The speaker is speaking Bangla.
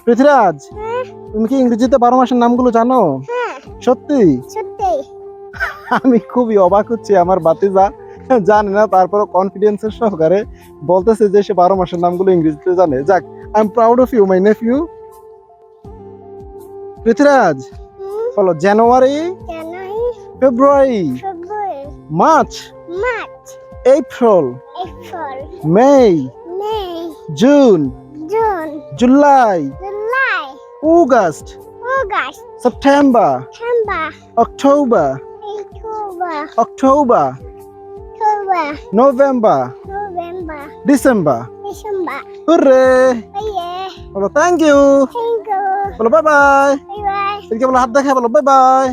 পৃথ্বীরাজ, তুমি কি ইংরেজিতে 12 মাসের নামগুলো জানো? সত্যি? সত্যি আমি খুবই অবাক হচ্ছি, আমার বাতিজা জানে না, তারপর কনফিডেন্সের সহকারে বলতেছে যে সে 12 মাসের নামগুলো ইংরেজিতে জানে। যাক, I am proud of you my nephew. Prithviraj, বলো January, January February, February March, March April, April May, May June, June July, July August, August September, September October, October October, October November, November December. December hooray! ওয়ে বলো থ্যাংক ইউ, থ্যাংক ইউ বলো বাই বাই, বাই বাই এদিকে বলো হাত দেখে বলো বাই বাই।